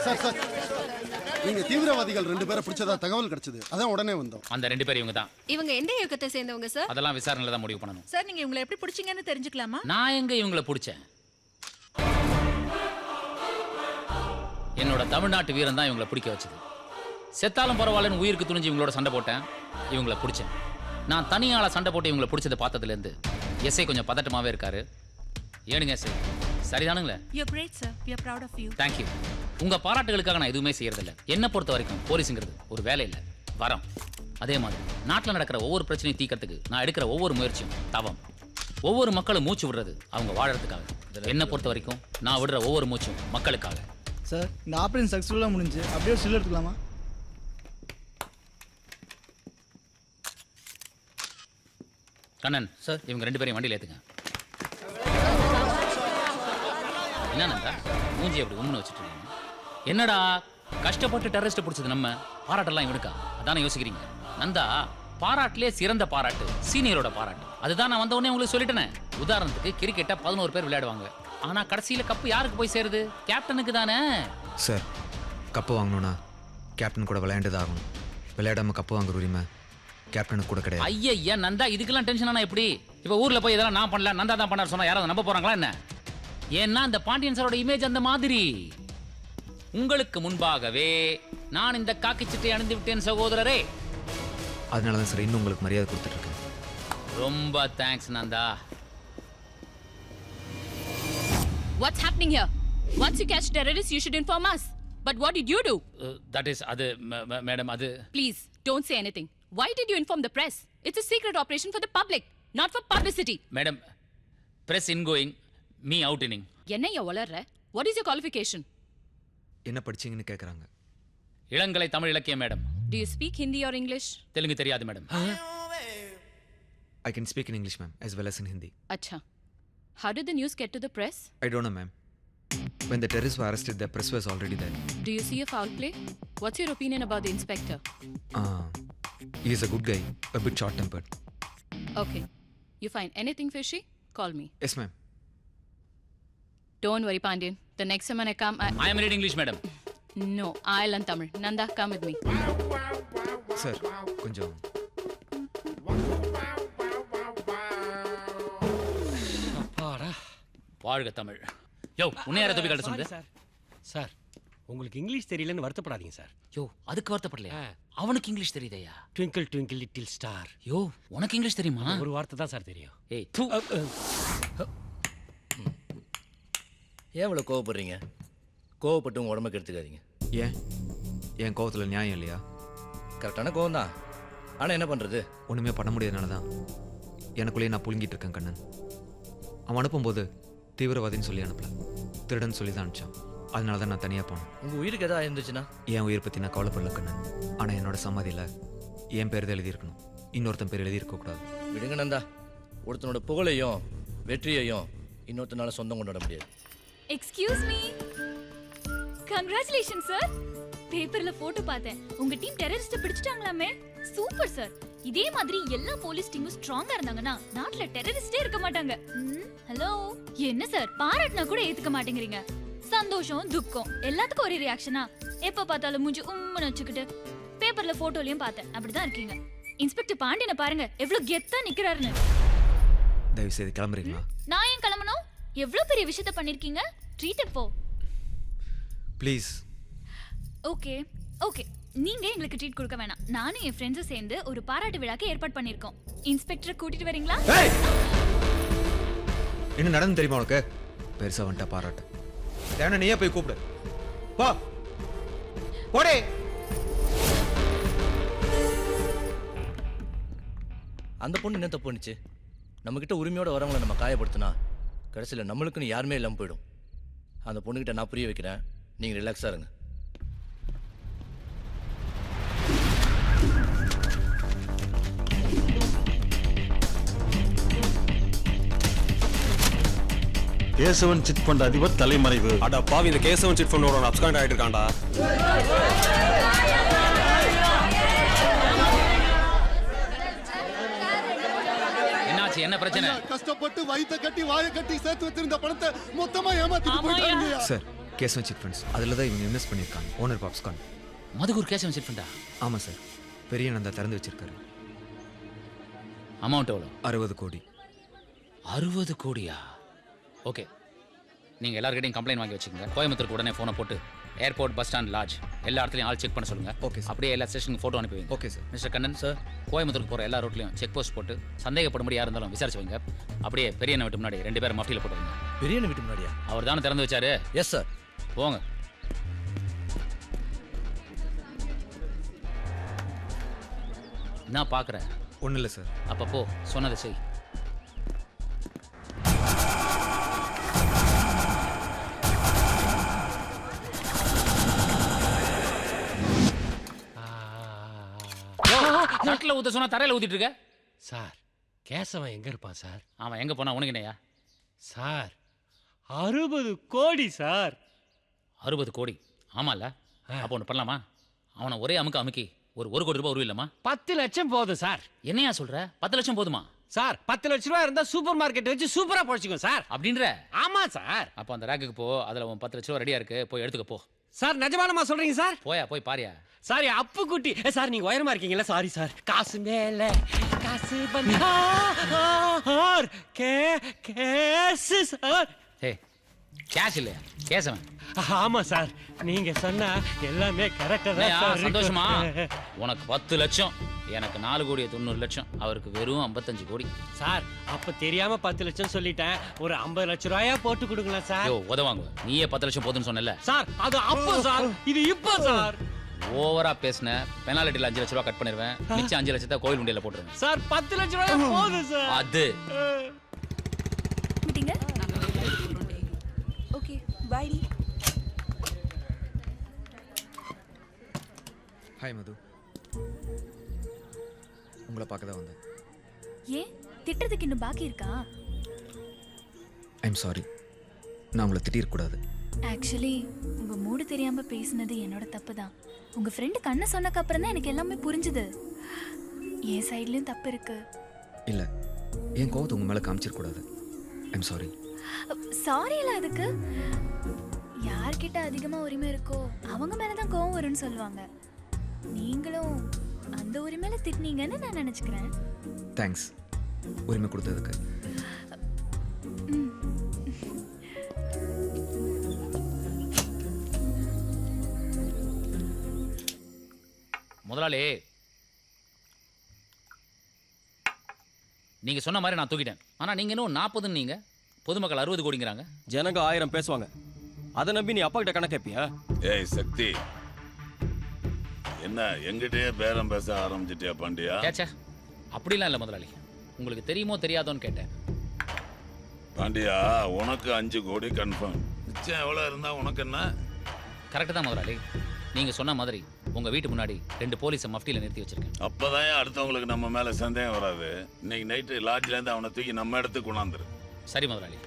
Sir sir, நீங்க தீவிரவாதிகள் 2 பேரை பிடிச்சதா தகவல் கிடைச்சது. அதான் உடனே வந்தோம். அந்த 2 பேர் இவங்க தான். இவங்க எந்த இயக்கத்தை சேர்ந்தவங்க சார்? அதெல்லாம் விசாரணையில தான் முடிவு பண்ணணும். சார் நீங்க இவங்களை எப்படி பிடிச்சீங்கன்னு தெரிஞ்சுக்கலாமா? நான் எங்க இவங்களை பிடிச்சேன்? என்னோட தமிழ்நாட்டு வீரன் தான் இவங்களை பிடிக்க வச்சது. செத்தாலும் பரவாயில்லன்னு உயிருக்கு துணிஞ்சு இவங்களோட சண்டை போட்டேன், இவங்களை பிடிச்சேன். நான் தனியால சண்டை போட்டு இவங்களை பிடிச்சதை பார்த்ததுல இருந்து எஸ்ஐ கொஞ்சம் பதட்டமாவே இருக்காரு. ஏனுங்க எஸ்ஐ, சரிதானுங்களே? You are great sir. We are proud of you. Thank you. உங்க பாராட்டுகளுக்காக நான் எதுவுமே செய்யறதில்ல. என்ன பொறுத்த வரைக்கும் போலீஸுங்கிறது ஒரு வேலை இல்லை, வரம். அதே மாதிரி நாட்டில் நடக்கிற ஒவ்வொரு பிரச்சனையும் தீர்க்கறதுக்கு நான் எடுக்கிற ஒவ்வொரு முயற்சியும் தவம். ஒவ்வொரு மக்களும் மூச்சு விடுறது அவங்க வாழறதுக்காக. என்ன பொறுத்த வரைக்கும் நான் விடுற ஒவ்வொரு மூச்சும் மக்களுக்காக. சார், இந்த ஆப்ரேஷன் சக்ஸஸ்ஃபுல்லாக முடிஞ்சு அப்படியே ஸ்டில் எடுத்துக்கலாமா? கண்ணன் சார், இவங்க 2 பேரையும் வண்டியில் ஏற்றுங்க. என்ன நந்தா மூஞ்சி அப்படி உண்மை வச்சுட்டு இருக்கீங்க? என்னடா கஷ்டப்பட்டு டெரரிஸ்ட் பிடிச்சது நம்ம, பாராட்டெல்லாம் இவனுக்கா? அதானே யோசிக்கிறீங்க? நந்தா, பாராட்டிலே சிறந்த பாராட்டு சீனியரோட பாராட்டு. அதுதான் நான் வந்த உடனே உங்களுக்கு சொல்லிட்டேனே. உதாரணத்துக்கு கிரிக்கெட்டை 11 பேர் விளையாடுவாங்க, ஆனா கடைசியில கப்பு யாருக்கு போய் சேருது? கேப்டனுக்கு தானே. சார், கப்பு வாங்கணும்னா கேப்டன் கூட விளையாண்டுதான் ஆகணும். விளையாடாம கப்பு வாங்குற உரிமை கேப்டனுக்கு கூட கிடையாது. ஐயா நந்தா, இதுக்கெல்லாம் டென்ஷன் ஆனா எப்படி? இப்ப ஊர்ல போய் இதெல்லாம் நான் பண்ணல, நந்தா தான் பண்ணார் சொன்னா யாராவது நம்ப போறாங்களா என்ன? ஏன்னா அந்த பாண்டியன் சாரோட இமேஜ் அந்த மாதிரி. உங்களுக்கு முன்பாகவே நான் இந்த காக்கி சட்டை அணிந்து விட்டேன் சகோதரரே. அதனாலதான் சார் இன்னும் உங்களுக்கு மரியாதை கொடுத்துட்டு இருக்கேன். ரொம்ப thanks Nanda. What's happening here? Once you catch terrorists, you should inform us. But what did you do? That is, அது மேடம் அது. Please don't say anything. Why did you inform the press? It's a secret operation for the public, not for publicity. Madam, press ingoing, me outing. என்னையா வளர்ற? What is your qualification? என்ன படிச்சீங்கன்னு கேக்குறாங்க. இளங்கலை தமிழ் இலக்கியம் madam. Do you speak Hindi or English? Telugu தெரியாது madam. I can speak in English, ma'am, as well as in Hindi. Acha. How did the news get to the press? I don't know, ma'am. When the terrorists were arrested, the press was already there. Do you see a foul play? What's your opinion about the inspector? He is a good guy, a bit short-tempered. Okay. You find anything fishy? Call me. Yes, ma'am. Don't worry, Pandian. The next time when I come, I am reading English, madam. No, I'll learn Tamil. Nanda, come with me. Sir, konjam. அப்பாடா, வாழ்க தமிழ். யோ, உன்னை யாரை தொப்பி கட்ட சொன்னது? Sir, உங்களுக்கு English தெரியலன்னு வருத்தப்படாதீங்க சார். யோ, அதுக்கு வருத்தப்படலையா? அவனுக்கு இங்கிலீஷ் தெரியுதையா? Twinkle twinkle little star. யோ, உனக்கு இங்கிலீஷ் தெரியுமா? ஒரு வார்த்தை தான் சார் தெரியும். ஏய், தூ. ஏன் இவ்வளோ கோவப்படுறீங்க? கோவப்பட்டு உங்கள் உடம்புக்கு எடுத்துக்காதீங்க. ஏன் என் கோவத்தில் நியாயம் இல்லையா? கரெக்டான கோவம் தான், ஆனால் என்ன பண்ணுறது? ஒன்றுமே பண்ண முடியாதனால தான் எனக்குள்ளேயே நான் புழுங்கிட்டு இருக்கேன் கண்ணன். அவன் அனுப்பும்போது தீவிரவாதின்னு சொல்லி அனுப்பல, திருடன் சொல்லி தான் அனுப்பிச்சான். அதனால தான் நான் தனியாக போனேன். உங்கள் உயிருக்கு எதாவது இருந்துச்சுன்னா? என் உயிரை பற்றி நான் கவலைப்படல கண்ணன். ஆனால் என்னோட சமாதியில் என் பேர் தான் எழுதியிருக்கணும், இன்னொருத்தன் பேர் எழுதியிருக்கக்கூடாது. விடுங்க நந்தா, ஒருத்தனோட புகழையும் வெற்றியையும் இன்னொருத்தனால சொந்தம் கொண்டாட முடியாது. Excuse me. Congratulation sir. பேப்பர்ல போட்டோ பார்த்தேன், உங்க டீம் டெரரிஸ்ட பிடிச்சிட்டாங்களாமே. Super sir. இதே மாதிரி எல்லா போலீஸ் டீமும் ஸ்ட்ராங்கா இருந்தாங்கன்னா நாட்டுல டெரரிஸ்டே இருக்க மாட்டாங்க. ஹலோ, என்ன சார் பாராட்டினா கூட ஏத்துக்க மாட்டேங்கிறீங்க? சந்தோஷம் துக்கம் எல்லாத்துக்கும் ஒரே ரியாக்ஷனா? எப்ப பார்த்தாலும் மூஞ்சி உம்முன்னு வச்சுக்கிட்டு. பேப்பர்ல போட்டோலயும் பார்த்தேன், அப்படிதான் இருக்கீங்க. இன்ஸ்பெக்டர் பாண்டியனை பாருங்க எவ்வளவு கெத்தா நிக்கிறாருன்னு. தயவு செய்து கிளம்புறீங்களா? நான் ஏன் கிளம்பணும்? எவ்வளவு பெரிய விஷயத்த பண்ணிருக்கீங்க. ட்ரீட் இட் போ ப்ளீஸ். ஓகே ஓகே, நீங்க எங்களுக்கு ட்ரீட் கொடுக்க வேணாம். நானும் என் ஃப்ரெண்ட்ஸும் சேர்ந்து ஒரு பாராட்டு விழாக்கு ஏற்பாடு பண்ணிருக்கோம். இன்ஸ்பெக்டரை கூட்டிட்டு வரீங்களா? என்ன நடந்து தெரியுமா உனக்கு? பெருசா வந்துட்டா பாராட்டு. தேவன நீயே போய் கூப்பிடு. போ போடே. அந்த பொண்ணு என்ன தப்பு பண்ணுச்சு? நம்மக்கிட்ட உரிமையோட வரவங்களை நம்ம காயப்படுத்தினா கடைசியில் நம்மளுக்குன்னு யாருமே இல்லாமல் போயிடும். அந்த பொண்ணுக்கிட்ட நான் புரிய வைக்கிறேன், நீங்கள் ரிலாக்ஸாக இருங்க. கேசவன் சிட் ஃபண்ட் அதிபர் தலைமறைவு. அட பாவி, இந்த கேசவன் சிட் ஃபண்டோட அப்ஸ்காண்ட் ஆயிட்டு இருக்கான்டா. என்னாச்சு, என்ன பிரச்சனை? கஷ்டப்பட்டு வயித்தை கட்டி வாயை கட்டி சேர்த்து வச்சிருந்த பணத்தை மொத்தமா ஏமாத்திட்டு போயிட்டாங்க. சார், கேசவன் சிட் ஃபண்ட்ஸ் அதில் தான் இவங்க இன்வெஸ்ட் பண்ணியிருக்காங்க. ஓனர் பாப்ஸ்கான். மதுக்கூர் கேஷ் சிட் ஃபண்டா? ஆமாம் சார், பெரிய நந்தா திறந்து வச்சிருக்காரு. அமௌண்ட் எவ்வளோ? 60 கோடி. 60 கோடியா? ஓகே, நீங்கள் எல்லாருக்கிட்டையும் கம்ப்ளைண்ட் வாங்கி வச்சுக்கோங்க. கோயம்புத்தூருக்கு உடனே ஃபோனை போட்டு ஏர்போர்ட், பஸ் ஸ்டாண்ட், லாட்ஜ் எல்லா இடத்துலையும் ஆள் செக் பண்ண சொல்லுங்கள். Okay sir. அப்படியே எல்லா ஸ்டேஷனுக்கு ஃபோட்டோ அனுப்பி வைங்க. Okay sir. Mister Kannan sir, கோயம்புத்தூருக்கு போகிற எல்லா ரூட்லையும் செக் போஸ்ட் போட்டு சந்தேகப்படும்படி யார் இருந்தாலும் விசாரிச்சு வைங்க. அப்படியே பெரியண்ண வீட்டு முன்னாடி 2 பேரும் மஃப்டியில் போட்டுருங்க. பெரியண்ண வீட்டு முன்னாடியா? அவர் தானே திறந்து வச்சாரு? Yes sir. போங்க. நான் பார்க்குறேன். ஒன்றும் இல்லை சார். அப்பப்போ சொன்னதை செய். தட்டில் ஊற்ற சொன்னா தரையில் ஊற்றிட்டு இருக்க. சார் கேசவன் எங்க இருப்பான் சார்? அவன் எங்கே போனா உனக்கு என்னையா? சார் 60 கோடி சார். 60 கோடி? ஆமாம்ல. அப்போ ஒன்று பண்ணலாமா? அவனை ஒரே அமுக்கி ஒரு 1 கோடி ரூபாய் உருவில்லமா? 10 லட்சம் போதும் சார். என்னையா சொல்ற? 10 லட்சம் போதுமா? சார் 10 லட்ச ரூபா இருந்தா சூப்பர் மார்க்கெட் வச்சு சூப்பரா பொழைச்சிக்கோ சார். அப்படின்ற? ஆமா சார். அப்போ அந்த ரேக்குக்கு போ, அதில் உன் 10 லட்ச ரூபா ரெடியா இருக்கு, போய் எடுத்துக்க போ. சார் நிஜமானமா சொல்றீங்க சார்? போயா, போய் பாரியா. சாரி அப்பு குட்டி. சார் நீங்க உயரமா இருக்கீங்களா? Sorry sir. காசு மேல காசு பந்தார் கேஸ் சார். ஹே, கேஷ் இல்லையா? கேசவன். ஆமா சார், நீங்க சொன்னா எல்லாமே கரெக்டா தான் சார். சந்தோஷமா? உனக்கு 10 லட்சம், எனக்கு 4 கோடி 90 லட்சம், அவருக்கு வெறும் 55 கோடி. சார் அப்ப தெரியாம 10 லட்சம் சொல்லிட்டேன். ஒரு 50 லட்சம் ரூபாயா போட்டு கொடுங்களேன் சார். யோ உதவாங்க, நீயே 10 லட்சம் போதுன்னு சொன்னல சார். அது அப்போ சார், இது இப்போ சார். ஓவரா பேசின பெனால்ட்டில 5 லட்சம் ரூபாய் கட் பண்ணிடுவேன். மிச்சம் 5 லட்சத்தை கோயில் உண்டியல போட்டுருவேன். சார் 10 லட்சம் ரூபாய் போதும் சார். அது மீட்டிங்க. ஓகே பை டி. ஹாய் மது, உங்களை பார்க்க தான் வந்தேன். ஏன் திட்டுறதுக்கு இன்னும் பாக்கி இருக்கா? ஐம் சாரி, நான் உங்களை திட்டிருக்கக்கூடாது. ஆக்சுவலி உங்க மூடு தெரியாம பேசினது என்னோட தப்பு தான். உங்க ஃப்ரெண்டு கண்ணை சொன்னக்கு அப்புறம் தான் எனக்கு எல்லாமே புரிஞ்சுது. என் சைட்லயும் தப்பு இருக்கு. இல்லை, என் கோவத்தை உங்கள் மேலே காமிச்சிருக்கூடாது. I'm sorry. சாரி இல்ல, அதுக்கு யார்கிட்ட அதிகமா உரிமை இருக்கோ அவங்க மேலதான் கோவம் வரும்னு சொல்லுவாங்க. நீங்களும் அந்த உரிமையில திட்டினீங்கன்னு நான் நினைச்சுக்கிறேன். தேங்க்ஸ் உரிமை கொடுத்ததுக்கு. முதலாளி, நீங்க சொன்ன மாதிரி நான் தூக்கிட்டேன். ஆனா நீங்க இன்னும் 40 நீங்க, பொதுமக்கள் 60 கோடிங்கிறாங்க. ஜனங்க 1000 பேசுவாங்க, அதை நம்பி நீ அப்பா கிட்ட கணக்கு கேட்பியா? ஏய் சக்தி, என்ன எங்கிட்டே பேரம் பேச ஆரம்பிச்சிட்டியா பாண்டியா? ஏச்சா, அப்படிலாம் இல்லை முதலாளி, உங்களுக்கு தெரியுமோ தெரியாதோன்னு கேட்டேன். பாண்டியா, உனக்கு 5 கோடி கன்ஃபார்ம். மிச்சம் எவ்வளோ இருந்தா உனக்கு என்ன? கரெக்டு தான் முதலாளி, நீங்க சொன்ன மாதிரி உங்க வீட்டு முன்னாடி 2 போலீஸை மஃப்டியில் நிறுத்தி வச்சிருக்கேன். அப்பதான் அடுத்தவங்களுக்கு நம்ம மேல சந்தேகம் வராது. இன்னைக்கு நைட்டு லாட்ஜ்ல இருந்து அவனை தூக்கி நம்ம இடத்துக்கு கொண்டாந்துரு. சரி முதலாளி.